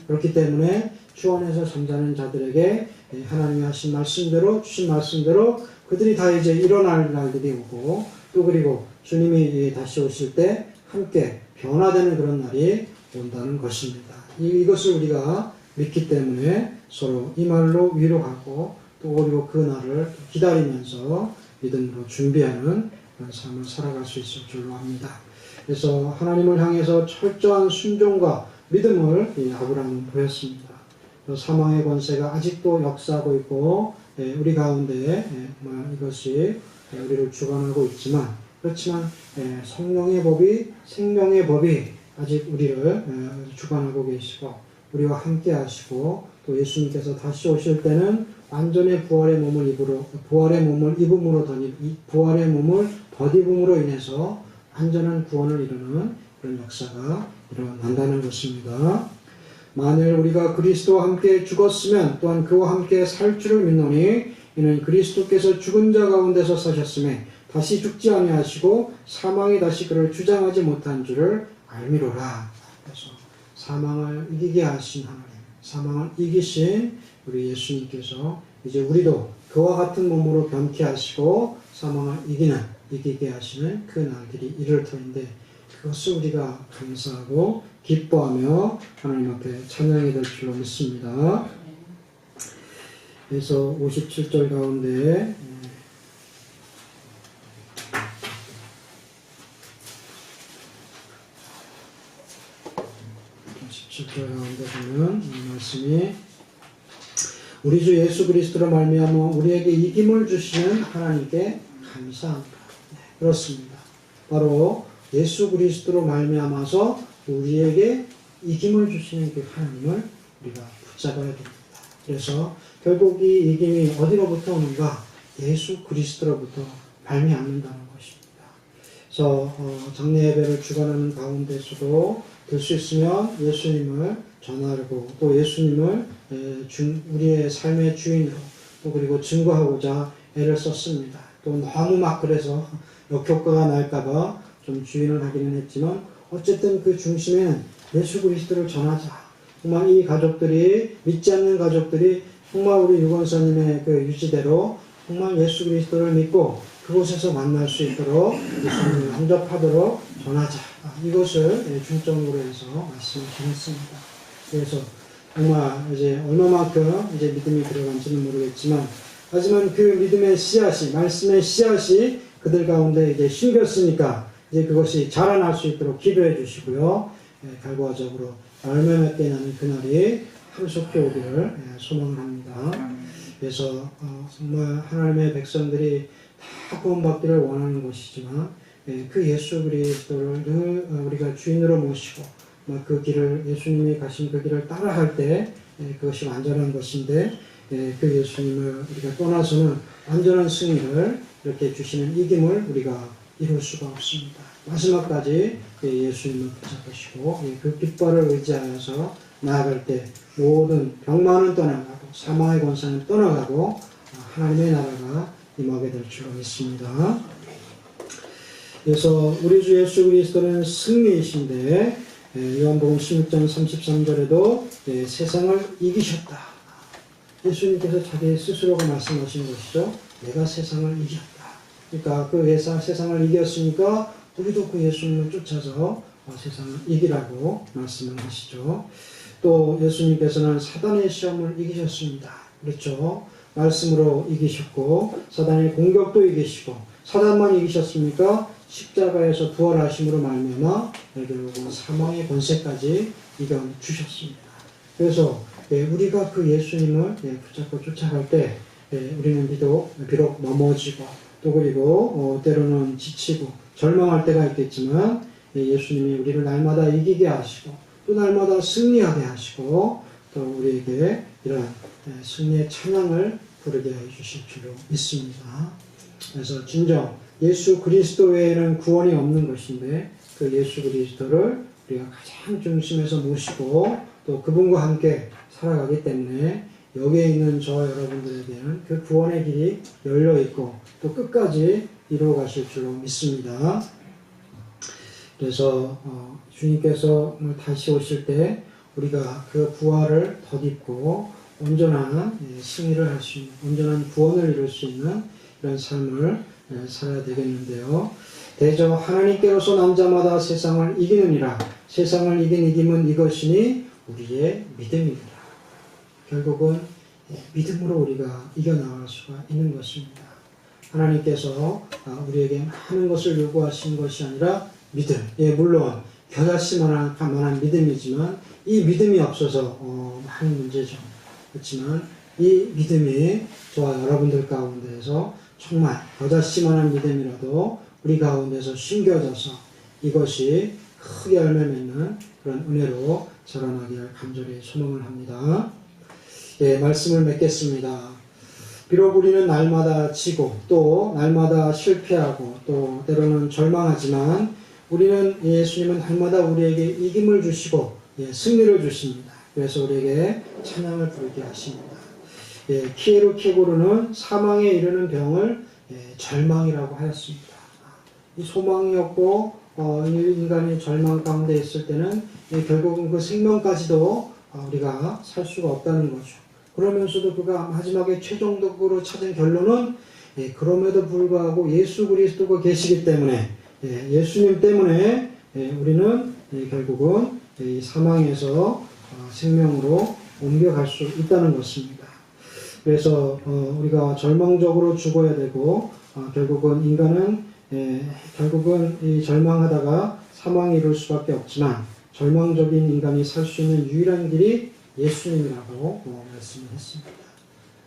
그렇기 때문에 주 안에서 잠자는 자들에게 하나님이 하신 말씀대로, 주신 말씀대로 그들이 다 이제 일어날 날들이 오고 또 그리고 주님이 다시 오실 때 함께 변화되는 그런 날이 온다는 것입니다. 이것을 우리가 믿기 때문에 서로 이 말로 위로하고 또 그리고 그 날을 기다리면서 믿음으로 준비하는 그런 삶을 살아갈 수 있을 줄로 압니다. 그래서 하나님을 향해서 철저한 순종과 믿음을 아브라함은 보였습니다. 사망의 권세가 아직도 역사하고 있고 우리 가운데 이것이 우리를 주관하고 있지만 그렇지만 성령의 법이, 생명의 법이 아직 우리를 주관하고 계시고 우리와 함께 하시고 또 예수님께서 다시 오실 때는 완전히 부활의 몸을 덧입음으로 인해서 완전한 구원을 이루는 그런 역사가 일어난다는 것입니다. 만일 우리가 그리스도와 함께 죽었으면 또한 그와 함께 살 줄을 믿노니 이는 그리스도께서 죽은 자 가운데서 사셨음에 다시 죽지 아니하시고 사망이 다시 그를 주장하지 못한 줄을 알미로라. 그래서 사망을 이기게 하신 하나님, 사망을 이기신 우리 예수님께서 이제 우리도 그와 같은 몸으로 변케 하시고 사망을 이기게 하시는 그 날들이 이를 터인데 그것을 우리가 감사하고 기뻐하며 하나님 앞에 찬양이 될 줄로 믿습니다. 그래서 57절 가운데 17절 가운데 보면 이 말씀이 우리 주 예수 그리스도로 말미암아 우리에게 이김을 주시는 하나님께 감사합니다. 그렇습니다. 바로 예수 그리스도로 말미암아서 우리에게 이김을 주시는 그 하나님을 우리가 붙잡아야 됩니다. 그래서 결국 이 이김이 어디로부터 오는가? 예수 그리스도로부터 발미암는다는 것입니다. 그래서 장례 예배를 주관하는 가운데서도 될 수 있으면 예수님을 전하고 또 예수님을 우리의 삶의 주인으로 또 그리고 증거하고자 애를 썼습니다. 또 너무 막 그래서 역효과가 날까봐 좀 주의를 하기는 했지만 어쨌든 그 중심에는 예수 그리스도를 전하자. 정말 이 가족들이 믿지 않는 가족들이 정말 우리 유건사님의 그 유지대로 정말 예수 그리스도를 믿고 그곳에서 만날 수 있도록 예수님을 영접하도록 전하자. 이것을 중점으로 해서 말씀을 드렸습니다. 그래서 정말 이제 얼마만큼 이제 믿음이 들어간지는 모르겠지만, 하지만 그 믿음의 씨앗이, 말씀의 씨앗이 그들 가운데 이제 심겼으니까 이제 그것이 자라날 수 있도록 기도해 주시고요. 결과적으로 열매 맺게 나는 그날이 하루속히 오기를 소망을 합니다. 그래서 정말 하나님의 백성들이 다 구원받기를 원하는 것이지만, 그 예수 그리스도를 늘 우리가 주인으로 모시고 그 길을, 예수님이 가신 그 길을 따라할 때 그것이 완전한 것인데, 그 예수님을 우리가 떠나서는 완전한 승리를 이렇게 주시는 이김을 우리가 이룰 수가 없습니다. 마지막까지 예수님을 붙잡으시고 그 깃발을 의지하여서 나아갈 때 모든 병만은 떠나가고 사망의 권세는 떠나가고 하나님의 나라가 임하게 될 줄로 믿습니다. 그래서 우리 주 예수 그리스도는 승리이신데, 요한복음 16장 33절에도 세상을 이기셨다. 예수님께서 자기 스스로가 말씀하신 것이죠. 내가 세상을 이겼다. 그러니까 그 세상을 이겼으니까 우리도 그 예수님을 쫓아서 세상을 이기라고 말씀을 하시죠. 또 예수님께서는 사단의 시험을 이기셨습니다. 그렇죠. 말씀으로 이기셨고 사단의 공격도 이기시고, 사단만 이기셨습니까? 십자가에서 부활하심으로 말미암아 결국은 사망의 권세까지 이겨주셨습니다. 그래서 우리가 그 예수님을 붙잡고 쫓아갈 때 우리는 비록 넘어지고 또 그리고 때로는 지치고 절망할 때가 있겠지만, 예수님이 우리를 날마다 이기게 하시고 또 날마다 승리하게 하시고 또 우리에게 이런 승리의 찬양을 부르게 해주실 줄로 믿습니다. 그래서 진정 예수 그리스도 외에는 구원이 없는 것인데, 그 예수 그리스도를 우리가 가장 중심에서 모시고 또 그분과 함께 살아가기 때문에 여기에 있는 저와 여러분들에게는 그 구원의 길이 열려있고 또 끝까지 이루어 가실 줄로 믿습니다. 그래서 주님께서 다시 오실 때 우리가 그 부활을 덧입고 온전한 승리를 할 수 있는, 온전한 구원을 이룰 수 있는 이런 삶을 살아야 되겠는데요. 대저 하나님께로서 난 자마다 세상을 이기느니라. 세상을 이긴 이김은 이것이니 우리의 믿음이니라. 결국은 믿음으로 우리가 이겨나갈 수가 있는 것입니다. 하나님께서 우리에게 많은 것을 요구하신 것이 아니라 믿음. 물론 겨자씨만한 만한 믿음이지만 이 믿음이 없어서 많은 문제죠. 그렇지만 이 믿음이 저와 여러분들 가운데에서 정말 겨자씨만한 믿음이라도 우리 가운데서 심겨져서 이것이 크게 열매 맺는 그런 은혜로 자라나기를 간절히 소망을 합니다. 말씀을 맺겠습니다. 비록 우리는 날마다 지고 또 날마다 실패하고 또 때로는 절망하지만, 우리는 예수님은 날마다 우리에게 이김을 주시고 승리를 주십니다. 그래서 우리에게 찬양을 부르게 하십니다. 키에르 케고르는 사망에 이르는 병을 절망이라고 하였습니다. 이 소망이 없고 인간이 절망 가운데 있을 때는 결국은 그 생명까지도 우리가 살 수가 없다는 거죠. 그러면서도 그가 마지막에 최종적으로 찾은 결론은 그럼에도 불구하고 예수 그리스도가 계시기 때문에, 예수님 때문에 우리는 결국은 이 사망에서 생명으로 옮겨갈 수 있다는 것입니다. 그래서 우리가 절망적으로 죽어야 되고 결국은 인간은 결국은 이 절망하다가 사망에 이를 수밖에 없지만, 절망적인 인간이 살 수 있는 유일한 길이 예수님이라고 말씀을 했습니다.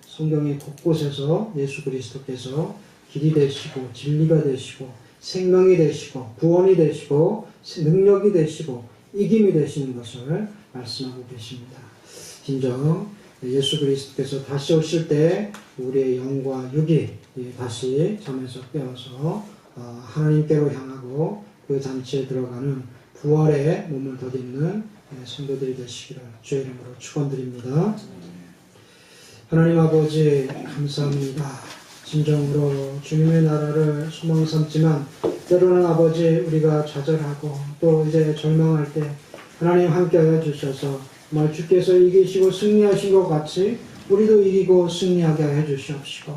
성경의 곳곳에서 예수 그리스도께서 길이 되시고 진리가 되시고 생명이 되시고 구원이 되시고 능력이 되시고 이김이 되시는 것을 말씀하고 계십니다. 진정 예수 그리스도께서 다시 오실 때 우리의 영과 육이 다시 잠에서 깨어서 하나님께로 향하고 그 잔치에 들어가는 부활의 몸을 덧입는 성도들이 되시기를 주의 이름으로 축원드립니다. 하나님 아버지 감사합니다. 진정으로 주님의 나라를 소망 삼지만 때로는 아버지 우리가 좌절하고 또 이제 절망할 때 하나님 함께하여 주셔서 정말 주께서 이기시고 승리하신 것 같이 우리도 이기고 승리하게 해 주시옵시고,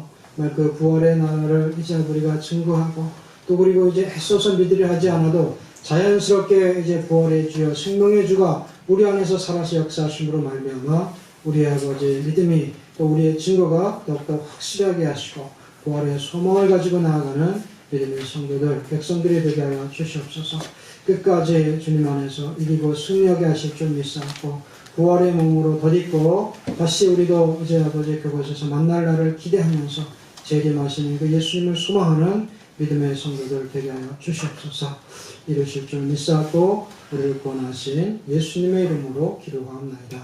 그 부활의 나라를 이제 우리가 증거하고 또 그리고 이제 애써서 믿으려 하지 않아도 자연스럽게 이제 부활의 주여 생명의 주가 우리 안에서 살아서 역사하심으로 말미암아 우리의 아버지 믿음이 또 우리의 증거가 더욱더 확실하게 하시고 부활의 소망을 가지고 나아가는 믿음의 성도들, 백성들이 되게 하여 주시옵소서. 끝까지 주님 안에서 이기고 승리하게 하실 줄 믿사옵고 부활의 몸으로 덧입고 다시 우리도 이제 아버지 그곳에서 만날 날을 기대하면서 재림하시는 그 예수님을 소망하는 믿음의 성도들 되게 하여 주시옵소서. 이루실 줄 믿사옵고 우리를 구원하신 예수님의 이름으로 기도하옵나이다.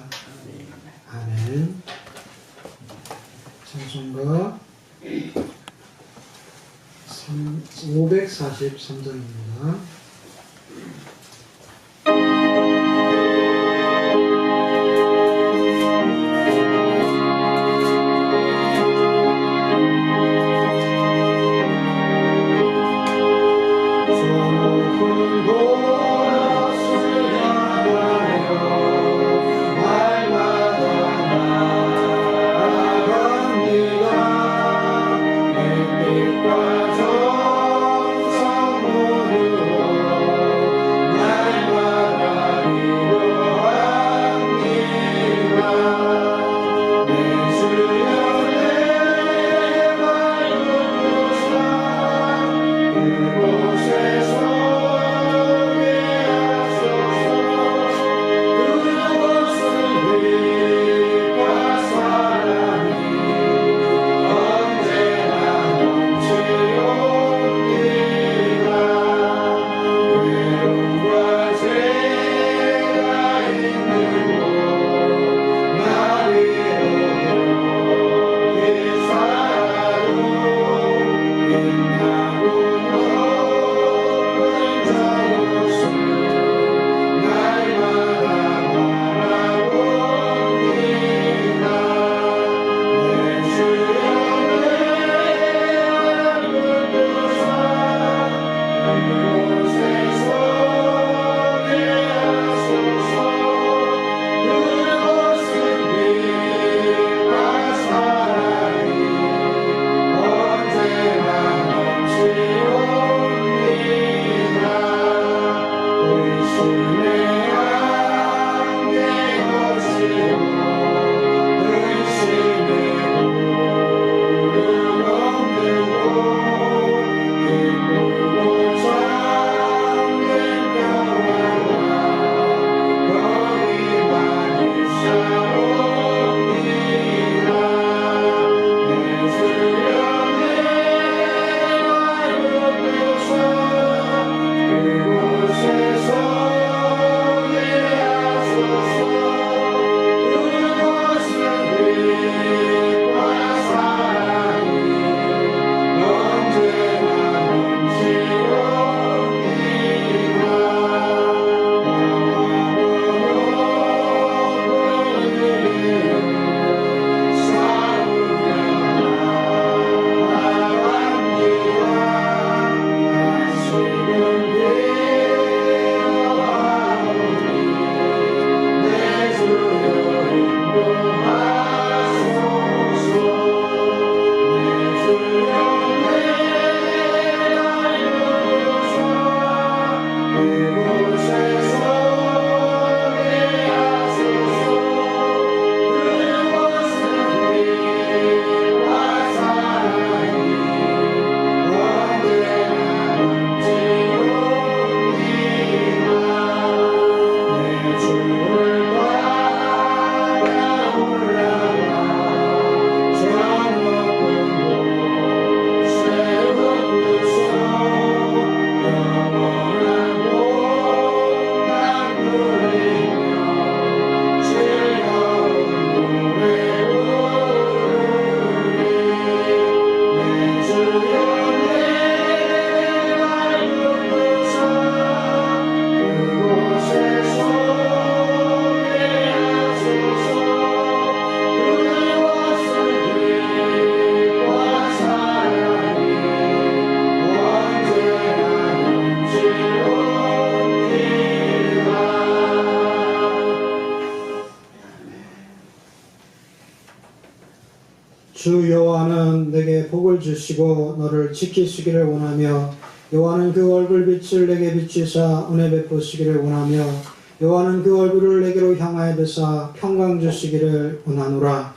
아멘. 찬송가 543장입니다. 햇빛과 정성 모두 주 여호와는 내게 복을 주시고 너를 지키시기를 원하며 여호와는 그 얼굴빛을 내게 비추사 은혜 베푸시기를 원하며 여호와는 그 얼굴을 내게로 향하여 드사 평강 주시기를 원하노라.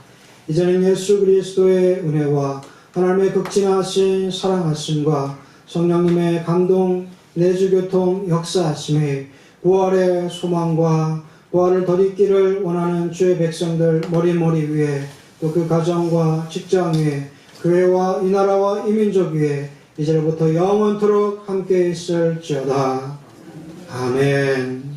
이제는 예수 그리스도의 은혜와 하나님의 극진하신 사랑하심과 성령님의 감동 내주교통 역사하심에 부활의 소망과 부활을 덧입기를 원하는 주의 백성들 머리 위에 또 그 가정과 직장 위에 교회와 이 나라와 이 민족 위에 이제부터 영원토록 함께 있을지어다. 아멘.